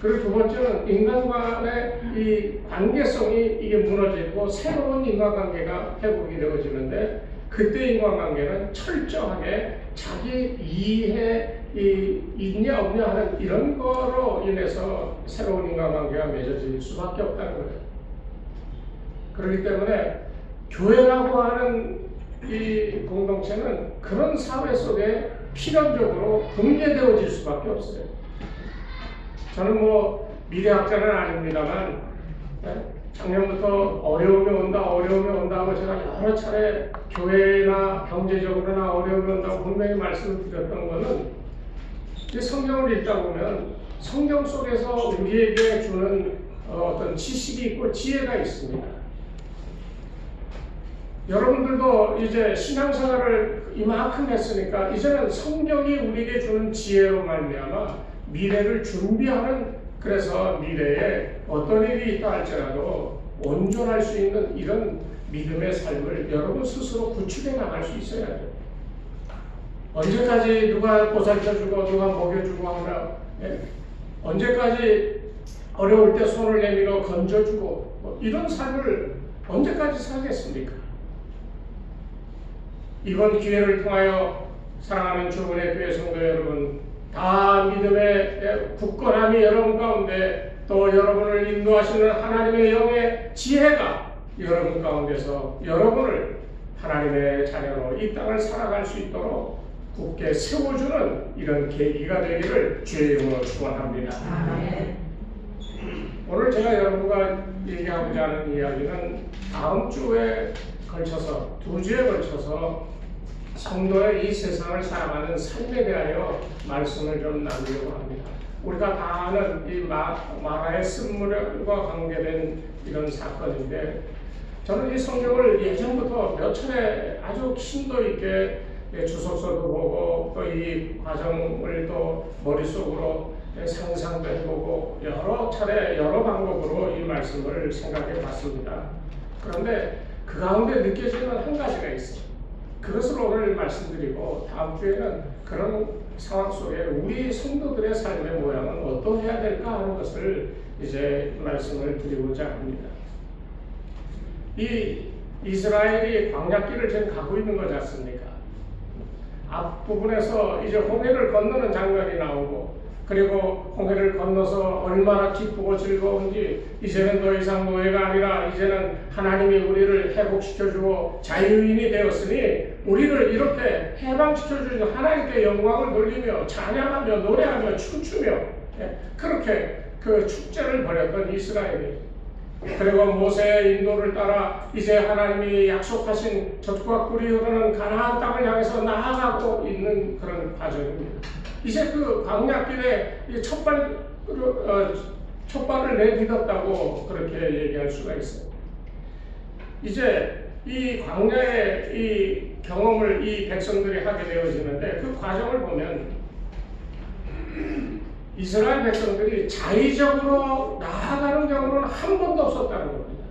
그리고 두 번째는 인간 간의 이 관계성이 이게 무너지고 새로운 인간관계가 회복이 되어지는데, 그때 인간관계는 철저하게 자기 이해 있냐 없냐 하는 이런 거로 인해서 새로운 인간관계가 맺어질 수밖에 없다는 거예요. 그렇기 때문에 교회라고 하는 이 공동체는 그런 사회 속에 필연적으로 붕괴되어질 수밖에 없어요. 저는 뭐 미래학자는 아닙니다만 작년부터 어려움이 온다 하고 제가 여러 차례 교회나 경제적으로나 어려움이 온다고 분명히 말씀을 드렸던 것은, 이 성경을 읽다 보면 성경 속에서 우리에게 주는 어떤 지식이 있고 지혜가 있습니다. 여러분들도 이제 신앙생활을 이만큼 했으니까 이제는 성경이 우리에게 주는 지혜로 말미암아 미래를 준비하는, 그래서 미래에 어떤 일이 있다 할지라도 온전할 수 있는 이런 믿음의 삶을 여러분 스스로 구축해 나갈 수 있어야 돼요. 언제까지 누가 보살펴주고 누가 먹여주고 하나, 언제까지 어려울 때 손을 내밀어 건져주고 뭐 이런 삶을 언제까지 살겠습니까? 이번 기회를 통하여 사랑하는 주문의 교회 성도 여러분, 다 믿음의 굳건함이 여러분 가운데, 또 여러분을 인도하시는 하나님의 영의 지혜가 여러분 가운데서 여러분을 하나님의 자녀로 이 땅을 살아갈 수 있도록 굳게 세워주는 이런 계기가 되기를 주의 이름으로 축원합니다. 오늘 제가 여러분과 얘기하고자 하는 이야기는 다음 주에 걸쳐서, 2주에 걸쳐서 성도의 이 세상을 살아가는 삶에 대하여 말씀을 좀 나누려고 합니다. 우리가 다 아는 이 마라의 쓴물과 관계된 이런 사건인데, 저는 이 성경을 예전부터 몇 차례 아주 심도 있게 주석서도 보고 또 이 과정을 또 머릿속으로 상상도 해보고 여러 차례 여러 방법으로 이 말씀을 생각해 봤습니다. 그런데 그 가운데 느껴지는 한 가지가 있어요. 그것을 오늘 말씀드리고 다음 주에는 그런 상황 속에 우리 성도들의 삶의 모양은 어떠해야 될까 하는 것을 이제 말씀을 드리고자 합니다. 이 이스라엘이 광야길을 지금 가고 있는 거지 않습니까? 앞부분에서 이제 홍해를 건너는 장면이 나오고, 그리고 홍해를 건너서 얼마나 기쁘고 즐거운지, 이제는 더 이상 노예가 아니라 이제는 하나님이 우리를 회복시켜주고 자유인이 되었으니 우리를 이렇게 해방시켜주신 하나님께 영광을 돌리며 찬양하며 노래하며 춤추며 그렇게 그 축제를 벌였던 이스라엘이, 그리고 모세의 인도를 따라 이제 하나님이 약속하신 젖과 꿀이 흐르는 가나안 땅을 향해서 나아가고 있는 그런 과정입니다. 이제 그 광야길에 촛발을 내딛었다고 그렇게 얘기할 수가 있어요. 이제 이 광야의 이 경험을 이 백성들이 하게 되어지는데, 그 과정을 보면 이스라엘 백성들이 자의적으로 나아가는 경우는 한 번도 없었다는 겁니다.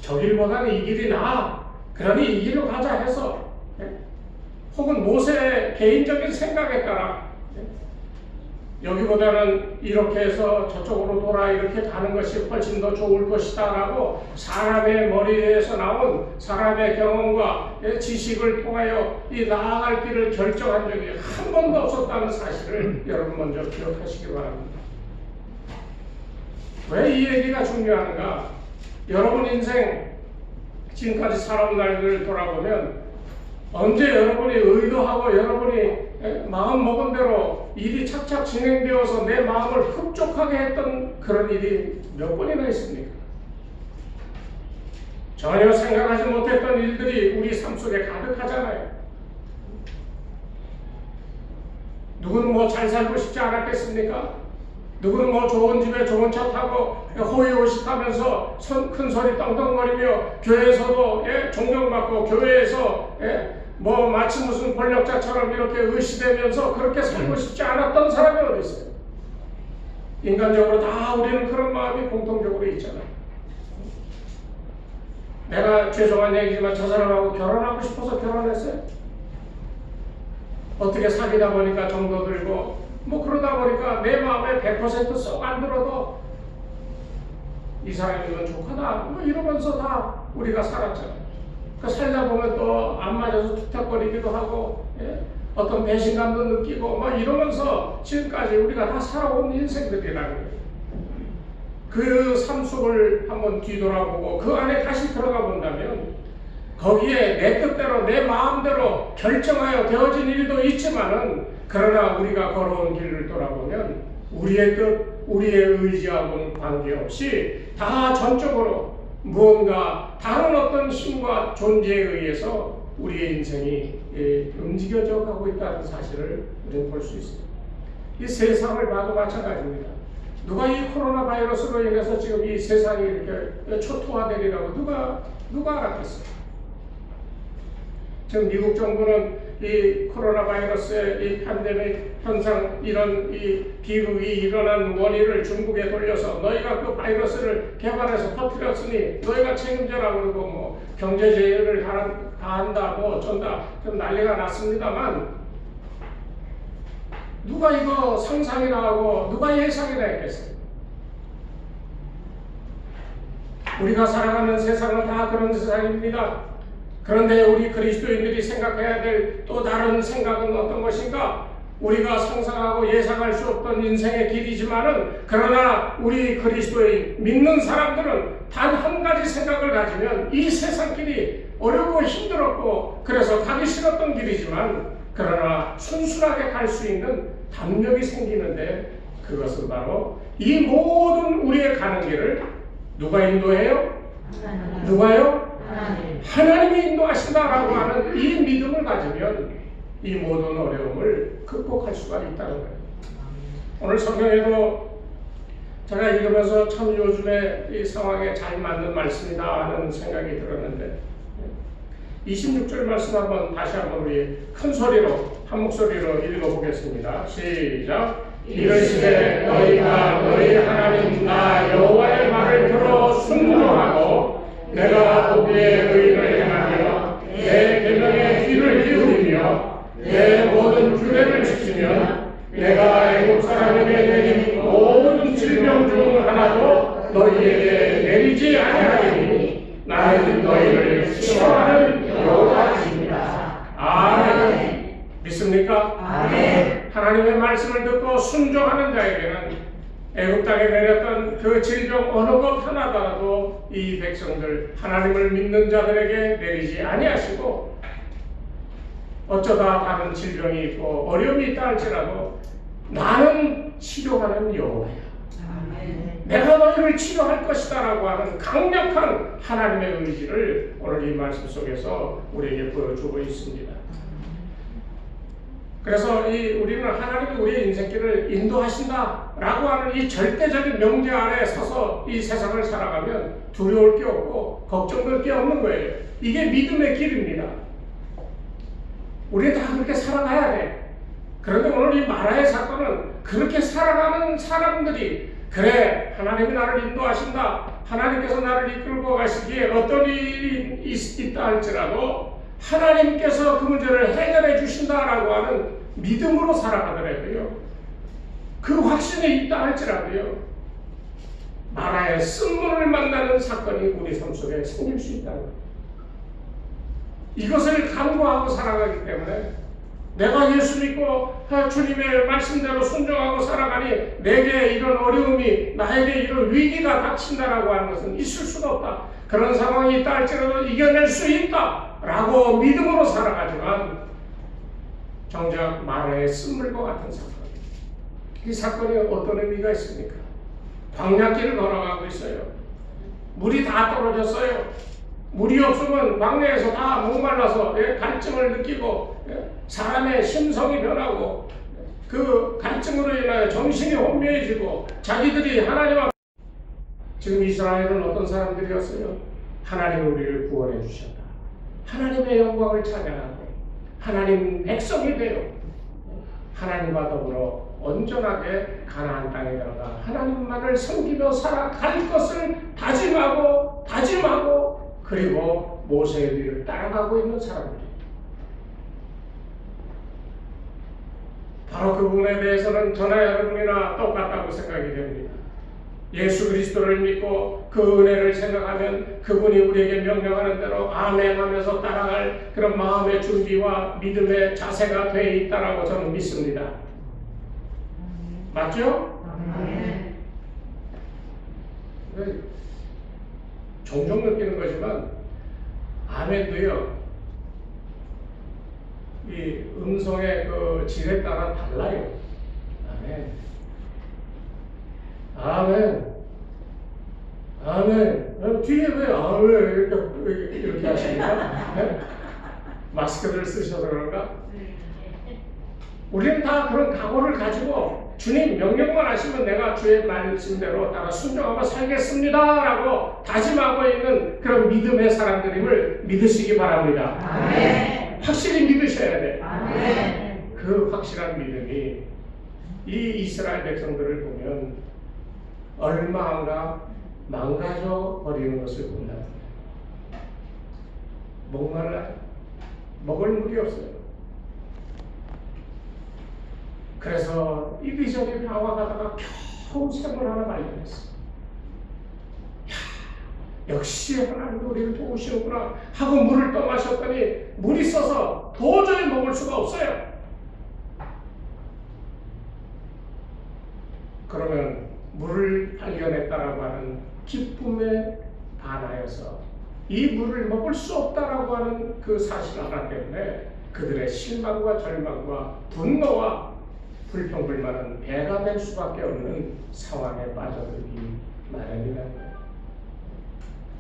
저 길보다는 이 길이 나아, 그러니 이 길로 가자 해서, 혹은 모세의 개인적인 생각에 따라 여기보다는 이렇게 해서 저쪽으로 돌아 이렇게 가는 것이 훨씬 더 좋을 것이다 라고 사람의 머리에서 나온 사람의 경험과 지식을 통하여 이 나아갈 길을 결정한 적이 한 번도 없었다는 사실을 여러분 먼저 기억하시기 바랍니다. 왜 이 얘기가 중요한가? 여러분 인생 지금까지 살아온 날들을 돌아보면 언제 여러분이 의도하고 여러분이 마음 먹은 대로 일이 착착 진행되어서 내 마음을 흡족하게 했던 그런 일이 몇 번이나 있습니까? 전혀 생각하지 못했던 일들이 우리 삶 속에 가득하잖아요. 누구는 뭐 잘 살고 싶지 않았겠습니까? 누구는 뭐 좋은 집에 좋은 차 타고 호의호식하면서 큰 소리 떵떵거리며 교회에서도 존경받고 교회에서 뭐 마치 무슨 권력자처럼 이렇게 의시되면서 그렇게 살고 싶지 않았던 사람이 어디 있어요? 인간적으로 다 우리는 그런 마음이 공통적으로 있잖아요. 내가 죄송한 얘기지만 저 사람하고 결혼하고 싶어서 결혼했어요. 어떻게 사귀다 보니까 정도 들고 뭐 그러다 보니까 내 마음에 100%쏙 안 들어도 이 사람이면 좋구나 뭐 이러면서 다 우리가 살았잖아요. 그 살다 보면 또 안 맞아서 툭탁거리기도 하고, 예? 어떤 배신감도 느끼고 뭐 이러면서 지금까지 우리가 다 살아온 인생들이라는 거예요. 그 삶 속을 한번 뒤돌아보고 그 안에 다시 들어가 본다면 거기에 내 뜻대로 내 마음대로 결정하여 되어진 일도 있지만은, 그러나 우리가 걸어온 길을 돌아보면 우리의 뜻, 우리의 의지하고는 관계없이 다 전적으로 무언가 다른 어떤 힘과 존재에 의해서 우리의 인생이 움직여져 가고 있다는 사실을 우리는 볼 수 있습니다. 이 세상을 봐도 마찬가지입니다. 누가 이 코로나 바이러스로 인해서 지금 이 세상이 이렇게 초토화되리라고 누가 알았겠어요? 지금 미국 정부는 이 코로나 바이러스의 이 팬데믹 현상, 이런 이 비극이 일어난 원인을 중국에 돌려서 너희가 그 바이러스를 개발해서 퍼뜨렸으니 너희가 책임져라 그러고 뭐 경제제재를 가한다 뭐 어쩐다 좀 난리가 났습니다만, 누가 이거 상상이나 하고 누가 예상이나 했겠어요? 우리가 살아가는 세상은 다 그런 세상입니다. 그런데 우리 그리스도인들이 생각해야 될 또 다른 생각은 어떤 것인가? 우리가 상상하고 예상할 수 없던 인생의 길이지만은, 그러나 우리 그리스도인 믿는 사람들은 단 한 가지 생각을 가지면 이 세상 길이 어렵고 힘들었고 그래서 가기 싫었던 길이지만, 그러나 순순하게 갈 수 있는 담력이 생기는데, 그것은 바로 이 모든 우리의 가는 길을 누가 인도해요? 누가요? 하나님이 인도하신다라고 하는 이 믿음을 가지면 이 모든 어려움을 극복할 수가 있다는 거예요. 오늘 성경에도 제가 읽으면서 참 요즘에 이 상황에 잘 맞는 말씀이다 하는 생각이 들었는데, 26절 말씀 다시 한번 우리 큰 소리로 한 목소리로 읽어보겠습니다. 시작. 이르시되 너희가 너희 하나님 나 여호와의 말을 들어 순종하고 내가 보기에 의를 행하며 내 계명에 귀를 기울이며 내 모든 규례를 지키면 내가 애국 사람에게 내린 모든 질병 중 하나도 너희에게 내리지 아니하리니 나는 너희를 치료하는 여호와이니라. 아멘. 믿습니까? 아멘. 하나님의 말씀을 듣고 순종하는 자에게는 애굽 땅에 내렸던 그 질병 어느 것 하나더라도 이 백성들 하나님을 믿는 자들에게 내리지 아니하시고, 어쩌다 다른 질병이 있고 어려움이 있다 할지라도 나는 치료하는 여호와야, 내가 너희를 치료할 것이다 라고 하는 강력한 하나님의 의지를 오늘 이 말씀 속에서 우리에게 보여주고 있습니다. 그래서 우리는 하나님이 우리의 인생길을 인도하신다라고 하는 이 절대적인 명제 아래 서서 이 세상을 살아가면 두려울 게 없고 걱정될 게 없는 거예요. 이게 믿음의 길입니다. 우리는 다 그렇게 살아가야 돼. 그런데 오늘 이 마라의 사건은 그렇게 살아가는 사람들이, 그래 하나님이 나를 인도하신다, 하나님께서 나를 이끌고 가시기에 어떤 일이 있다 할지라도 하나님께서 그 문제를 해결해 주신다라고 하는 믿음으로 살아가더라도요, 그 확신이 있다 할지라도요, 마라의 쓴물을 만나는 사건이 우리 삶 속에 생길 수 있다는 거예요. 이것을 간구하고 살아가기 때문에 내가 예수 믿고 주님의 말씀대로 순종하고 살아가니 내게 이런 어려움이, 나에게 이런 위기가 닥친다라고 하는 것은 있을 수가 없다. 그런 상황이 있다 할지라도 이겨낼 수 있다 라고 믿음으로 살아가지만, 정작 마라의 쓴물과 같은 사건, 이 사건이 어떤 의미가 있습니까? 광야길을 걸어가고 있어요. 물이 다 떨어졌어요. 물이 없으면 광야에서 다 목말라서 갈증을 느끼고 사람의 심성이 변하고 그 갈증으로 인하여 정신이 혼미해지고 자기들이 하나님 앞에, 지금 이스라엘은 어떤 사람들이었어요? 하나님이 우리를 구원해 주셨다, 하나님의 영광을 찬양하고 하나님 백성이 되어 하나님과 더불어 온전하게 가나안 땅에 들어가 하나님만을 섬기며 살아갈 것을 다짐하고 그리고 모세의 뒤를 따라가고 있는 사람들이에요. 바로 그 부분에 대해서는 저나 여러분이나 똑같다고 생각이 됩니다. 예수 그리스도를 믿고 그 은혜를 생각하면 그분이 우리에게 명령하는 대로 아멘 하면서 따라갈 그런 마음의 준비와 믿음의 자세가 되어 있다라고 저는 믿습니다. 맞죠? 아멘. 종종 느끼는 거지만 아멘도요, 이 음성의 그 질에 따라 달라요. 아멘, 아멘, 아멘. 뒤에 왜 아멘 이렇게 하십니까? 네? 마스크를 쓰셔서 그런가? 우리는 다 그런 각오를 가지고 주님 명령만 하시면 내가 주의 말씀대로 따라 순종하고 살겠습니다 라고 다짐하고 있는 그런 믿음의 사람들임을 믿으시기 바랍니다. 아멘. 확실히 믿으셔야 돼. 아멘. 그 확실한 믿음이 이 이스라엘 백성들을 보면 얼마 안가 망가져 버리는 것을 본다. 목말라요. 먹을 물이 없어요. 그래서 이리저리 나와가다가 겨우 샘을 하나 발견했어. 역시 하나님이 우리를 도우시는구나 하고 물을 떠마셨더니 물이 써서 도저히 먹을 수가 없어요. 그러면 물을 발견했다라고 하는 기쁨에 반하여서 이 물을 먹을 수 없다라고 하는 그 사실 하나 때문에 그들의 실망과 절망과 분노와 불평불만은 배가 될 수밖에 없는 상황에 빠져들기 마련이라는 거예요.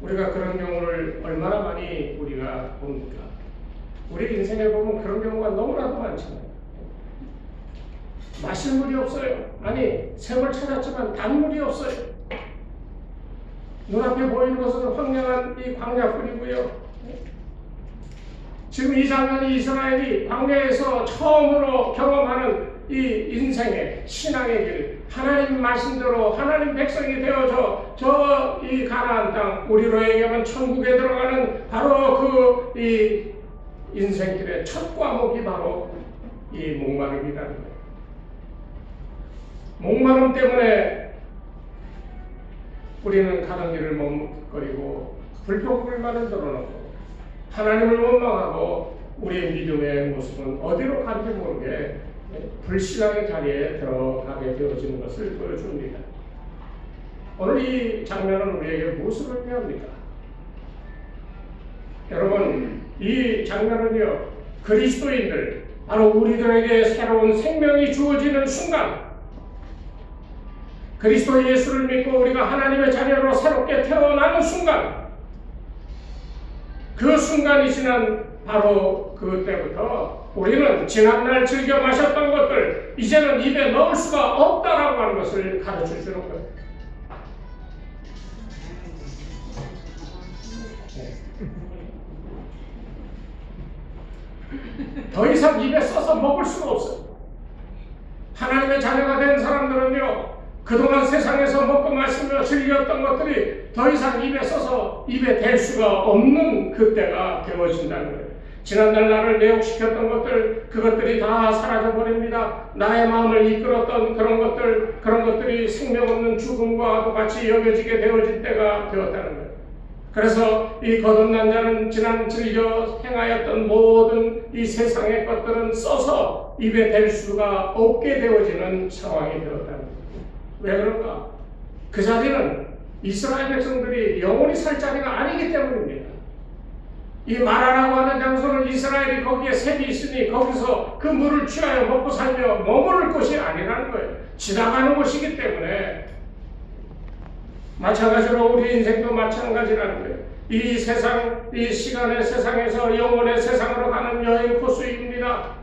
우리가 그런 경우를 얼마나 많이 우리가 봅니까? 우리 인생에 보면 그런 경우가 너무나도 많잖아요. 마실 물이 없어요. 아니, 샘을 찾았지만 단물이 없어요. 눈앞에 보이는 것은 황량한 이 광야뿐이고요. 지금 이 장면이 이스라엘이 광야에서 처음으로 경험하는 이 인생의 신앙의 길, 하나님 말씀대로 하나님 백성이 되어져 저 이 가나안 땅, 우리로 얘기하면 천국에 들어가는 바로 그 이 인생길의 첫 과목이 바로 이 목마름이라는 거예요. 목마름 때문에 우리는 가는 길을 머뭇거리고 불평불만을 드러놓고 하나님을 원망하고 우리의 믿음의 모습은 어디로 간지 모르게 불신앙의 자리에 들어가게 되어지는 것을 보여줍니다. 오늘 이 장면은 우리에게 무엇을 의미합니까? 여러분, 이 장면은요, 그리스도인들, 바로 우리들에게 새로운 생명이 주어지는 순간, 그리스도 예수를 믿고 우리가 하나님의 자녀로 새롭게 태어나는 순간, 그 순간이 지난 바로 그때부터 우리는 지난날 즐겨 마셨던 것들 이제는 입에 넣을 수가 없다라고 하는 것을 가르쳐 주는 거예요. 더 이상 입에 써서 먹을 수가 없어요. 하나님의 자녀가 된 사람들은요, 그동안 세상에서 먹고 마시며 즐겼던 것들이 더 이상 입에 써서 입에 댈 수가 없는 그때가 되어진다는 거예요. 지난날 나를 매혹시켰던 것들, 그것들이 다 사라져버립니다. 나의 마음을 이끌었던 그런 것들이 생명 없는 죽음과 같이 여겨지게 되어질 때가 되었다는 거예요. 그래서 이 거듭난 자는 지난 즐겨 행하였던 모든 이 세상의 것들은 써서 입에 댈 수가 없게 되어지는 상황이 되었다는 거예요. 왜 그럴까? 그 자리는 이스라엘 백성들이 영원히 살 자리가 아니기 때문입니다. 이 마라라고 하는 장소는 이스라엘이 거기에 샘이 있으니 거기서 그 물을 취하여 먹고 살며 머무를 곳이 아니라는 거예요. 지나가는 곳이기 때문에. 마찬가지로 우리 인생도 마찬가지라는 거예요. 이 세상, 이 시간의 세상에서 영혼의 세상으로 가는 여행 코스입니다.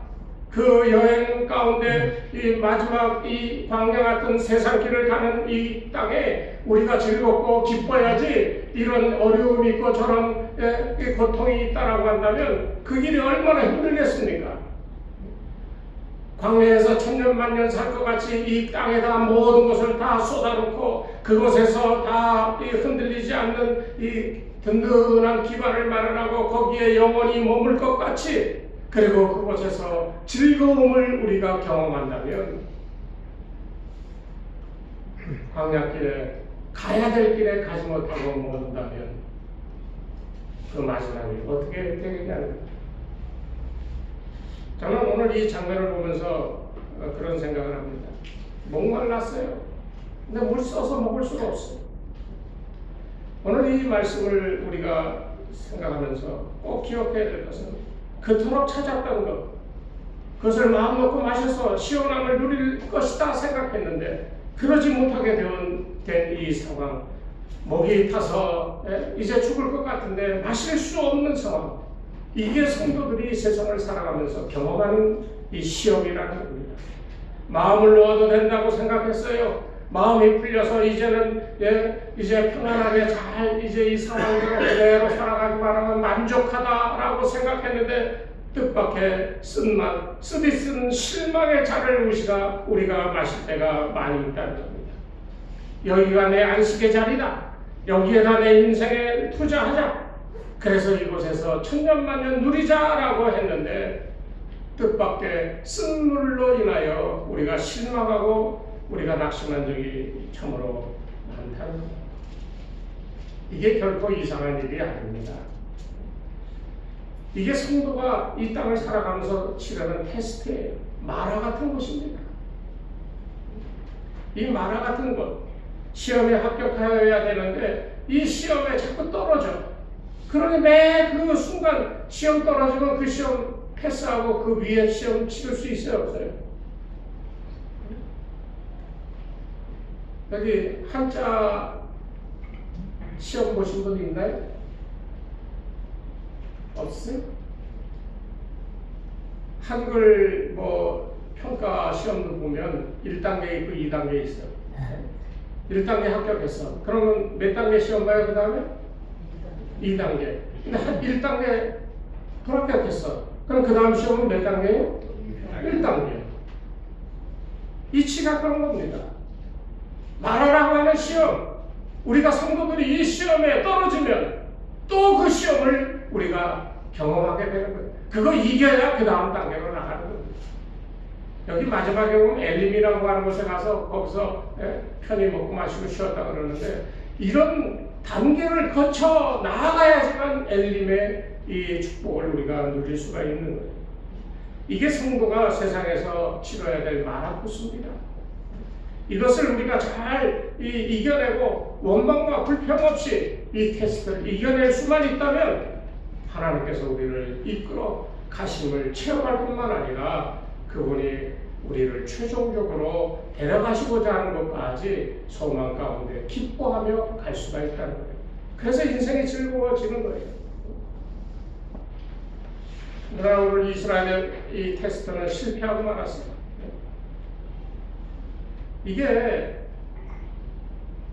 그 여행 가운데 이 마지막 이 광야 같은 세상길을 가는 이 땅에 우리가 즐겁고 기뻐야지, 이런 어려움이 있고 저런 고통이 있다라고 한다면 그 길이 얼마나 힘들겠습니까? 광야에서 천년만년 살 것 같이 이 땅에다 모든 것을 다 쏟아놓고 그곳에서 다 흔들리지 않는 이 든든한 기반을 마련하고 거기에 영원히 머물 것 같이, 그리고 그곳에서 즐거움을 우리가 경험한다면 광야길에 가야 될 길에 가지 못하고 머문다면 그 마지막이 어떻게 되겠냐는 거예요. 저는 오늘 이 장면을 보면서 그런 생각을 합니다. 목말랐어요. 근데 물 써서 먹을 수가 없어요. 오늘 이 말씀을 우리가 생각하면서 꼭 기억해야 될 것은 그토록 찾았던 것, 그것을 마음 놓고 마셔서 시원함을 누릴 것이다 생각했는데 그러지 못하게 된 이 상황, 목이 타서 이제 죽을 것 같은데 마실 수 없는 상황, 이게 성도들이 세상을 살아가면서 경험하는 이 시험이라는 겁니다. 마음을 놓아도 된다고 생각했어요. 마음이 풀려서 이제는 이제 편안하게 잘 이제 이 상황대로 그대로 살아가기만 하면 만족하다라고 생각했는데 뜻밖의 쓴맛, 쓰디쓴 실망의 잔을 우리가 마실 때가 많이 있다는 겁니다. 여기가 내 안식의 자리다. 여기에다 내 인생에 투자하자. 그래서 이곳에서 천년만년 누리자라고 했는데 뜻밖의 쓴 물로 인하여 우리가 실망하고 우리가 낙심한 적이 참으로 많다는 겁니다. 이게 결코 이상한 일이 아닙니다. 이게 성도가 이 땅을 살아가면서 치르는 테스트예요. 마라 같은 것입니다. 이 마라 같은 것, 시험에 합격하여야 되는데 이 시험에 자꾸 떨어져. 그러니 매 그 순간 시험 떨어지면 그 시험 패스하고 그 위에 시험 치를 수 있어요, 없어요? 여기 한자 시험 보신 분 있나요? 없어요? 한글 평가 시험도 보면 1단계 있고 2단계 있어요. 1단계 합격했어. 그러면 몇 단계 시험 봐요, 그 다음에? 2단계. 근데 1단계 불합격했어. 그럼 그 다음 시험은 몇 단계예요? 1단계. 이치가 그런 겁니다. 마라라고 하는 시험, 우리가 성도들이 이 시험에 떨어지면 또 그 시험을 우리가 경험하게 되는 거예요. 그거 이겨야 그 다음 단계로 나가는 겁니다. 여기 마지막에 보면 엘림이라고 하는 곳에 가서 거기서 편히 먹고 마시고 쉬었다 그러는데 이런 단계를 거쳐 나아가야지만 엘림의 이 축복을 우리가 누릴 수가 있는 거예요. 이게 성도가 세상에서 치러야 될 마라코스입니다. 이것을 우리가 잘 이겨내고 원망과 불평 없이 이 테스트를 이겨낼 수만 있다면 하나님께서 우리를 이끌어 가심을 체험할 뿐만 아니라 그분이 우리를 최종적으로 데려가시고자 하는 것까지 소망 가운데 기뻐하며 갈 수가 있다는 거예요. 그래서 인생이 즐거워지는 거예요. 그러나 오늘 이스라엘의 이 테스트는 실패하고 말았어요. 이게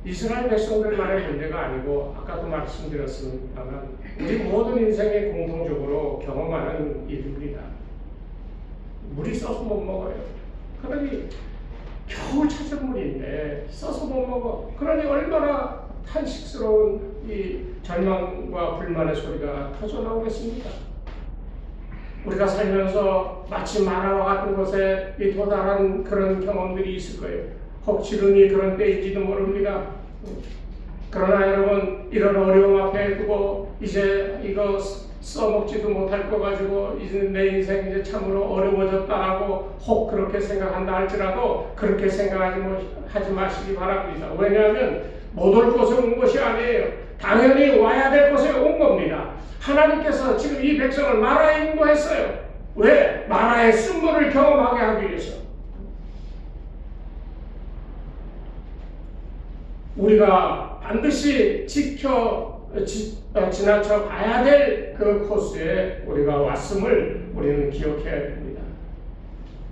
이스라엘 백성들만의 문제가 아니고 아까도 말씀드렸습니다만 우리 모든 인생에 공통적으로 경험하는 일입니다. 물이 써서 못 먹어요. 그러니 겨우 찾은 물인데 써서 못 먹어. 그러니 얼마나 탄식스러운 이 절망과 불만의 소리가 터져나오겠습니까? 우리가 살면서 마치 마라와 같은 곳에 도달한 그런 경험들이 있을 거예요. 혹 지금이 그런 때인지도 모릅니다. 그러나 여러분, 이런 어려움 앞에 두고 이제 이거 써먹지도 못할 거 가지고 이제 내 인생 이제 참으로 어려워졌다라고 혹 그렇게 생각한다 할지라도 그렇게 생각하지 마시기 바랍니다. 왜냐하면 못 올 곳에 온 것이 아니에요. 당연히 와야 될 곳에 온 겁니다. 하나님께서 지금 이 백성을 마라에 인도했어요. 왜? 마라의 쓴물을 경험하게 하기 위해서. 우리가 반드시 지나쳐 가야 될 그 코스에 우리가 왔음을 우리는 기억해야 됩니다.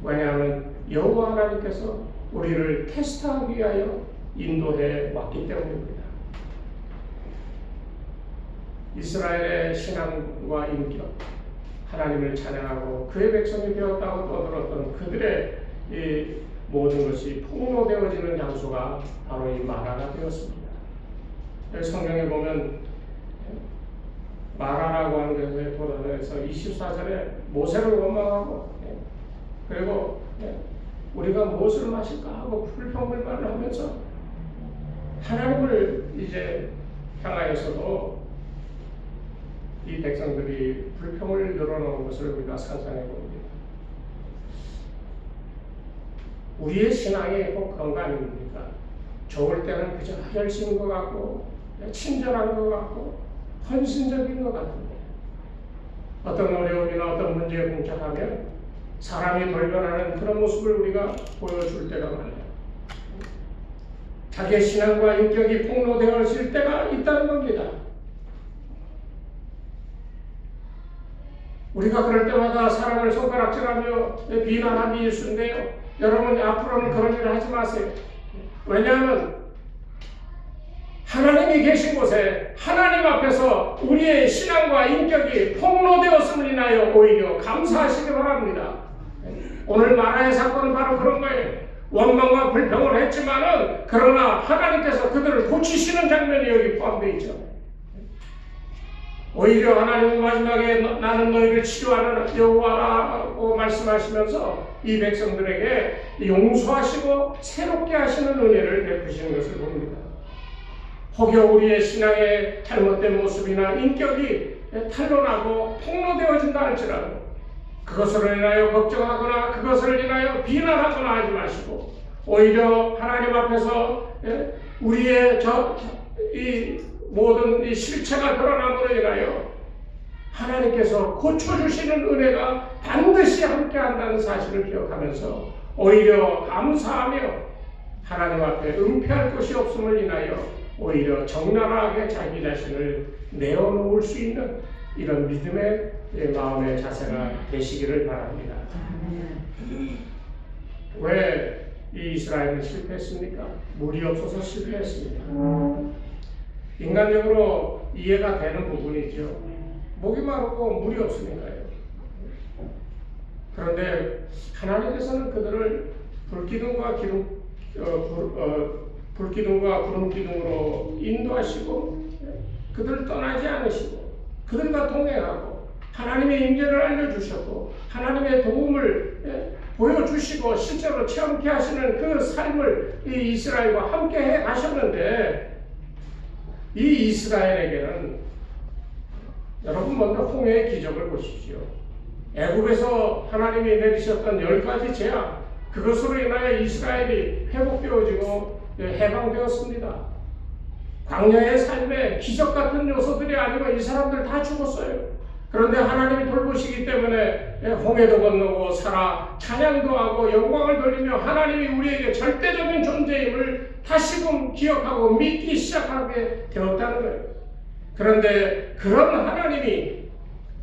왜냐하면 여호와 하나님께서 우리를 테스트하기 위하여 인도해 왔기 때문입니다. 이스라엘의 신앙과 인격, 하나님을 찬양하고 그의 백성이 되었다고 떠들었던 그들의 이 모든 것이 폭로되어지는 장소가 바로 이 마라가 되었습니다. 성경에 보면 마라라고 하는 것에 도전해서 24절에 모세를 원망하고 그리고 우리가 무엇을 마실까 하고 불평불만을 하면서 하나님을 이제 향하여서도 이 백성들이 불평을 늘어놓은 것을 우리가 상상해 봅니다. 우리의 신앙이 꼭 그런 거 아닙니까? 좋을 때는 그저 열심인 것 같고 친절한 것 같고 헌신적인 것 같은데 어떤 어려움이나 어떤 문제에 봉착하면 사람이 돌변하는 그런 모습을 우리가 보여줄 때가 많아요. 자기의 신앙과 인격이 폭로되어질 때가 있다는 겁니다. 우리가 그럴 때마다 사람을 손가락질하며 비난하기 일쑤인데요. 여러분 앞으로는 그런 일을 하지 마세요. 왜냐하면 하나님이 계신 곳에 하나님 앞에서 우리의 신앙과 인격이 폭로되었음을 인하여 오히려 감사하시기 바랍니다. 오늘 마라의 사건은 바로 그런 거예요. 원망과 불평을 했지만은 그러나 하나님께서 그들을 고치시는 장면이 여기 포함되어 있죠. 오히려 하나님은 마지막에 나는 너희를 치료하는 여호와라고 말씀하시면서 이 백성들에게 용서하시고 새롭게 하시는 은혜를 베푸시는 것을 봅니다. 혹여 우리의 신앙의 잘못된 모습이나 인격이 탄로나고 폭로되어진다 할지라도 그것으로 인하여 걱정하거나 그것을 인하여 비난하거나 하지 마시고 오히려 하나님 앞에서 우리의 이 모든 이 실체가 드러남으로 인하여 하나님께서 고쳐주시는 은혜가 반드시 함께한다는 사실을 기억하면서 오히려 감사하며 하나님 앞에 은폐할 것이 없음을 인하여 오히려 적나라하게 자기 자신을 내어놓을 수 있는 이런 믿음의 마음의 자세가 되시기를 바랍니다. 왜 이 이스라엘은 실패했습니까? 물이 없어서 실패했습니다. 인간적으로 이해가 되는 부분이죠. 목이 마르고 물이 없으니까요. 그런데 하나님께서는 그들을 불기둥과 구름기둥으로 인도하시고 그들을 떠나지 않으시고 그들과 동행하고 하나님의 임재를 알려주셨고 하나님의 도움을 보여주시고 실제로 체험케 하시는 그 삶을 이 이스라엘과 함께 해 가셨는데 이 이스라엘에게는 여러분 먼저 홍해의 기적을 보십시오. 애굽에서 하나님이 내리셨던 10가지 재앙 그것으로 인하여 이스라엘이 회복되어지고 해방되었습니다. 광야의 삶에 기적 같은 요소들이 아니고 이 사람들 다 죽었어요. 그런데 하나님이 돌보시기 때문에 홍해도 건너고 살아 찬양도 하고 영광을 돌리며 하나님이 우리에게 절대적인 존재임을 다시금 기억하고 믿기 시작하게 되었다는 거예요. 그런데 그런 하나님이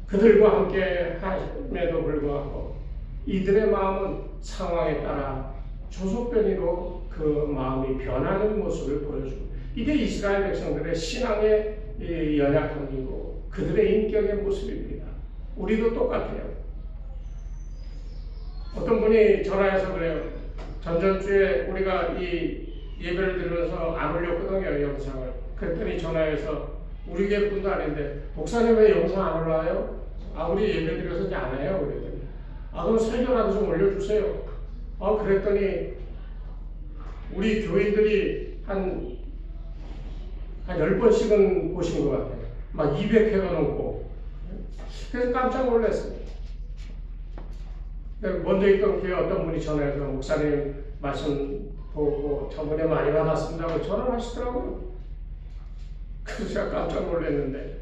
그들과 함께 하심에도 불구하고 이들의 마음은 상황에 따라 조속변이로 그 마음이 변하는 모습을 보여줍니다. 이게 이스라엘 백성들의 신앙의 연약함이고 그들의 인격의 모습입니다. 우리도 똑같아요. 어떤 분이 전화해서 그래요. 전전주에 우리가 이 예배를 들으면서 안 올렸거든요, 영상을. 그랬더니 전화해서 우리 교회 분도 아닌데 목사님 왜 영상 안 올라와요? 우리 예배 드려서 이제 안 해요. 그랬더니 그럼 설교라도 좀 올려주세요. 그랬더니 우리 교인들이 한 10번씩은 보신 것 같아요. 막 200회가 넘고. 그래서 깜짝 놀랐어요. 먼저 있던 교회 어떤 분이 전화해서 목사님 말씀 보고 저번에 많이 받았습니다고 전화를 하시더라고요. 그래서 제가 깜짝 놀랐는데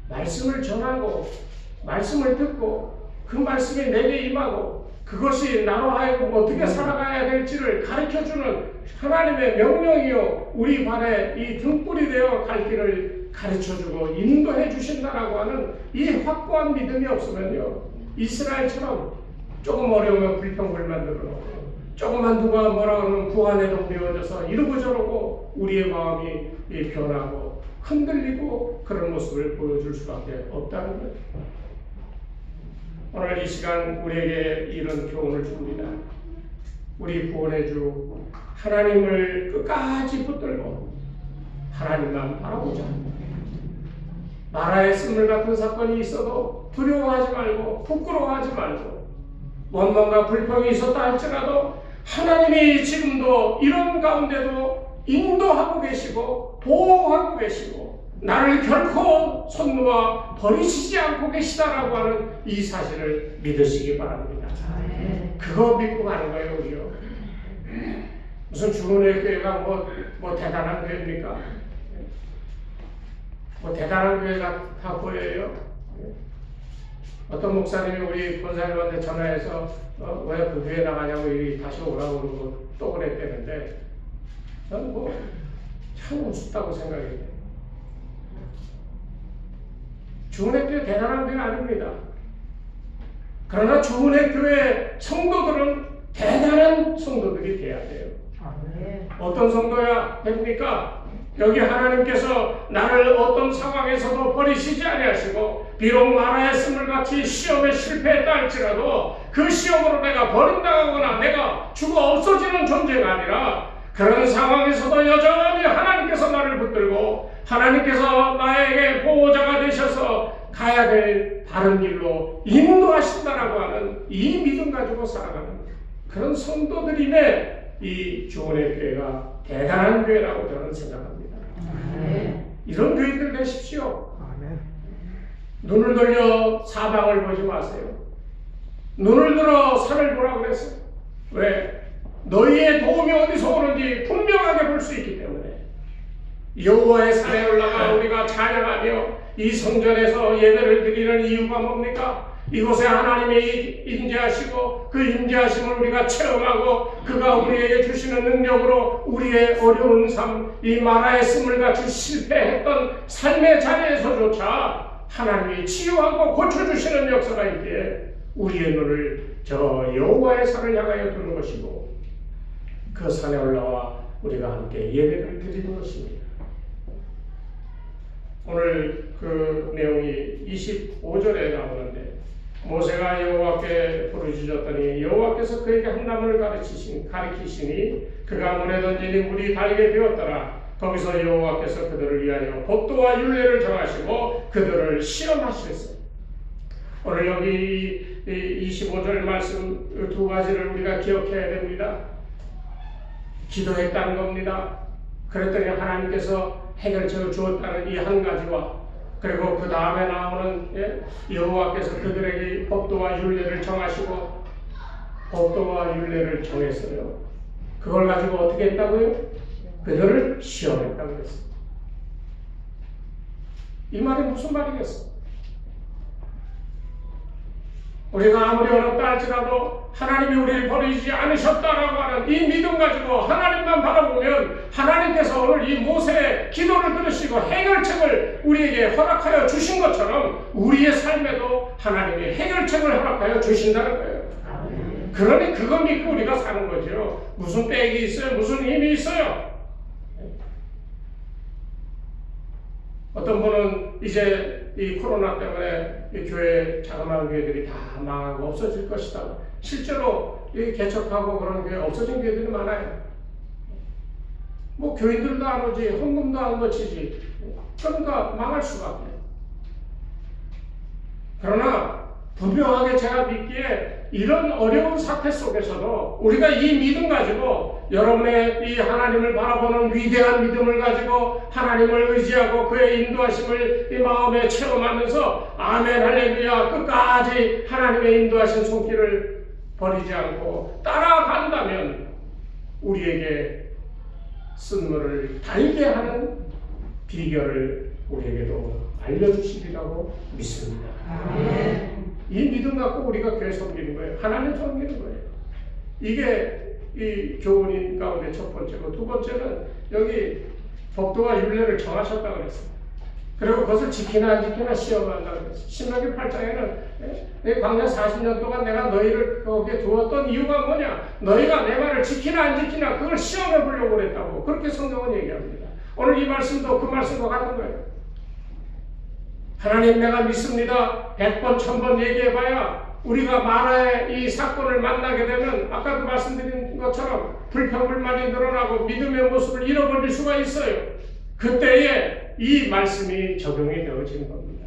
말씀을 전하고 말씀을 듣고 그 말씀이 내게 임하고 그것이 나로 하여금 어떻게 살아가야 될지를 가르쳐주는 하나님의 명령이요 우리 발에 이 등불이 되어 갈 길을 가르쳐주고 인도해 주신다라고 하는 이 확고한 믿음이 없으면요 이스라엘처럼 조금 어려우면 불평불만 늘어놓고 조금만 누가 뭐라 그러면 구안에도 미워져서 이러고 저러고 우리의 마음이 변하고 흔들리고 그런 모습을 보여줄 수밖에 없다는 거예요. 오늘 이 시간 우리에게 이런 교훈을 줍니다. 우리 구원의 주 하나님을 끝까지 붙들고 하나님만 바라보자. 마라의 쓴물 같은 사건이 있어도 두려워하지 말고 부끄러워하지 말고 원망과 불평이 있었다 할지라도 하나님이 지금도 이런 가운데도 인도하고 계시고 보호하고 계시고 나를 결코 손 놓아 버리시지 않고 계시다라고 하는 이 사실을 믿으시기 바랍니다. 그거 믿고 가는 거예요, 우리요. 무슨 주은혜 교회가 뭐 대단한 교회입니까? 뭐 대단한 교회가 다 보여요. 어떤 목사님이 우리 권사님한테 전화해서 왜 그 교회 나가냐고 다시 오라고 그러고 또 그랬대는데 저는 참 우습다고 생각이 돼요. 주은혜 교회 대단한 교회 아닙니다. 그러나 주은혜 교회 성도들은 대단한 성도들이 돼야 돼요. 어떤 성도야 됩니까? 여기 하나님께서 나를 어떤 상황에서도 버리시지 아니하시고 비록 마라의 쓴물 같이 시험에 실패했다 할지라도 그 시험으로 내가 버림당하거나 내가 죽어 없어지는 존재가 아니라 그런 상황에서도 여전히 하나님께서 나를 붙들고 하나님께서 나에게 보호자가 되셔서 가야 될 바른 길로 인도하신다라고 하는 이 믿음 가지고 살아가는 그런 성도들임에 이 주원의 교회가 대단한 교회라고 저는 생각합니다. 이런 교회들 되십시오. 눈을 돌려 사방을 보지 마세요. 눈을 들어 산을 보라 그랬어요. 왜? 너희의 도움이 어디서 오는지 분명하게 볼 수 있기 때문에 여호와의 산에 올라가 우리가 찬양하며 이 성전에서 예배를 드리는 이유가 뭡니까? 이곳에 하나님이 임재하시고 그 임재하심을 우리가 체험하고 그가 우리에게 주시는 능력으로 우리의 어려운 삶, 이 마라의 쓴물 같이 실패했던 삶의 자리에서조차 하나님이 치유하고 고쳐주시는 역사가 있기에 우리의 눈을 저 여호와의 산을 향하여 두는 것이고 그 산에 올라와 우리가 함께 예배를 드리는 것입니다. 오늘 그 내용이 25절에 나오는데 모세가 여호와께 부르짖었더니 여호와께서 그에게 한 나무를 가리키시니 그가 물에 던지니 물이 달게 되었더라. 거기서 여호와께서 그들을 위하여 법도와 율례를 정하시고 그들을 시험하셨어요. 오늘 여기 25절 말씀 두 가지를 우리가 기억해야 됩니다. 기도했다는 겁니다. 그랬더니 하나님께서 해결책을 주었다는 이 한 가지와 그리고 그 다음에 나오는 여호와께서 그들에게 법도와 율례를 정하시고 법도와 율례를 정했어요. 그걸 가지고 어떻게 했다고요? 그들을 시험했다고 했어요. 이 말이 무슨 말이겠어? 우리가 아무리 어렵다 할지라도 하나님이 우리를 버리지 않으셨다라고 하는 이 믿음 가지고 하나님만 바라보면 하나님께서 오늘 이 모세의 기도를 들으시고 해결책을 우리에게 허락하여 주신 것처럼 우리의 삶에도 하나님이 해결책을 허락하여 주신다는 거예요. 그러니 그거 믿고 우리가 사는 거죠. 무슨 빽이 있어요? 무슨 힘이 있어요? 어떤 분은 이제 이 코로나 때문에 이 교회, 자그마한 교회들이 다 망하고 없어질 것이다. 실제로 이 개척하고 그런 교회 없어진 교회들이 많아요. 뭐 교인들도 안 오지, 헌금도 안 거치지. 그러니까 망할 수밖에. 그러나 분명하게 제가 믿기에 이런 어려운 사태 속에서도 우리가 이 믿음 가지고 여러분의 이 하나님을 바라보는 위대한 믿음을 가지고 하나님을 의지하고 그의 인도하심을 이 마음에 체험하면서 아멘 할렐루야 끝까지 하나님의 인도하신 손길을 버리지 않고 따라간다면 우리에게 쓴물을 달게 하는 비결을 우리에게도 알려주시리라고 믿습니다. 이 믿음 갖고 우리가 교회 섬기는 거예요. 하나님 섬기는 거예요. 이게 이 교훈인 가운데 첫 번째고, 두 번째는 여기 법도와 율례를 정하셨다고 그랬습니다. 그리고 그것을 지키나 안 지키나 시험한다고 그랬어요. 신명기 8장에는 광야 40년 동안 내가 너희를 거기에 두었던 이유가 뭐냐? 너희가 내 말을 지키나 안 지키나 그걸 시험해 보려고 그랬다고 그렇게 성경은 얘기합니다. 오늘 이 말씀도 그 말씀과 같은 거예요. 하나님 내가 믿습니다. 100번 1000번 얘기해봐야 우리가 마라의 이 사건을 만나게 되면 아까도 말씀드린 것처럼 불평불만이 늘어나고 믿음의 모습을 잃어버릴 수가 있어요. 그때에 이 말씀이 적용이 되어지는 겁니다.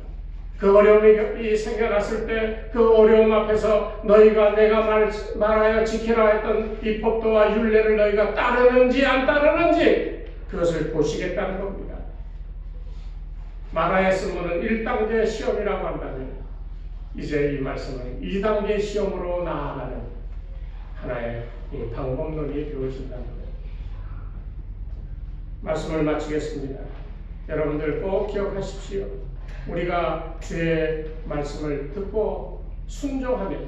그 어려움이 생겨났을 때 그 어려움 앞에서 너희가 내가 말하여 지키라 했던 이 법도와 율례를 너희가 따르는지 안 따르는지 그것을 보시겠다는 겁니다. 말하였으면 1단계 시험이라고 한다면 이제 이 말씀은 2단계 시험으로 나아가는 하나의 이 방법론이 되어진다는 거예요. 말씀을 마치겠습니다. 여러분들 꼭 기억하십시오. 우리가 주의 말씀을 듣고 순종하면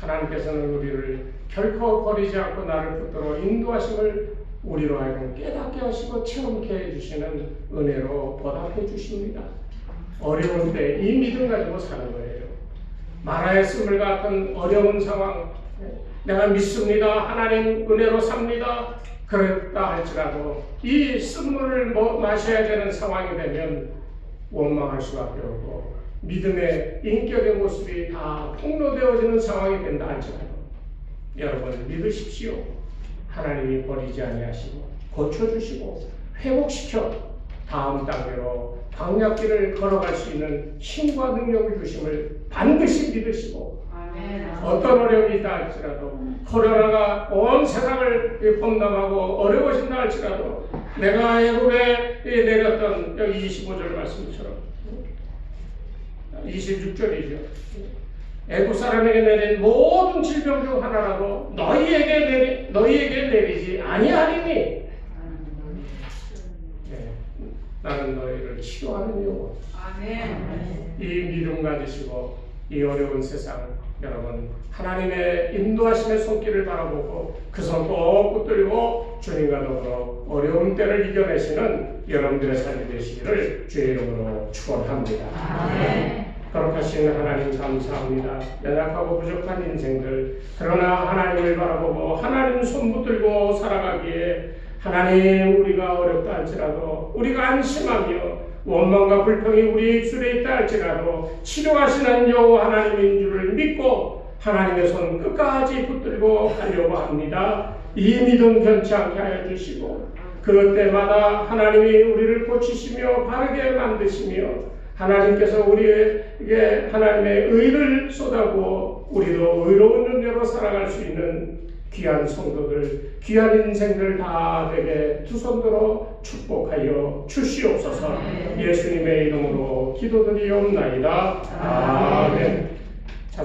하나님께서는 우리를 결코 버리지 않고 나를 붙들어 인도하심을 우리로 하여금 깨닫게 하시고 체험케 해주시는 은혜로 보답해 주십니다. 어려운 때 이 믿음 가지고 사는 거예요. 말하였음을 같은 어려운 상황, 내가 믿습니다. 하나님 은혜로 삽니다. 그랬다 할지라도 이 쓴물을 마셔야 되는 상황이 되면 원망할 수밖에 없고 믿음의 인격의 모습이 다 폭로되어지는 상황이 된다 할지라도 여러분 믿으십시오. 하나님이 버리지 아니하시고 고쳐주시고 회복시켜 다음 단계로 광야길을 걸어갈 수 있는 힘과 능력을 주심을 반드시 믿으시고 어떤 어려움이 있다 할지라도 코로나가 온 세상을 범람하고 어려워진다 할지라도 내가 애굽에 내렸던 여기 25절 말씀처럼 26절이죠. 애굽 사람에게 내린 모든 질병 중 하나라도 너희에게 내리지 아니하리니 네, 나는 너희를 치료하는 영혼. 이 믿음 가지시고 이 어려운 세상 여러분 하나님의 인도하심의 손길을 바라보고 그 손 꼭 붙들고 주님과 더불어 어려운 때를 이겨내시는 여러분들의 삶이 되시기를 주의 이름으로 축원합니다. 거룩하신 하나님 감사합니다. 연약하고 부족한 인생들 그러나 하나님을 바라보고 하나님 손 붙들고 살아가기에 하나님 우리가 어렵다 할지라도 우리가 안심하며 원망과 불평이 우리 입술에 있다 할지라도 치료하시는 여호와 하나님인 줄을 믿고 하나님의 손 끝까지 붙들고 가려고 합니다. 이 믿음 변치 않게 하여 주시고 그때마다 하나님이 우리를 고치시며 바르게 만드시며 하나님께서 우리에게 하나님의 의를 쏟아부어 우리도 의로운 존재로 살아갈 수 있는 귀한 성도들, 귀한 인생들 다 되게 두 손 들어 축복하여 주시옵소서. 예수님의 이름으로 기도드리옵나이다. 아멘.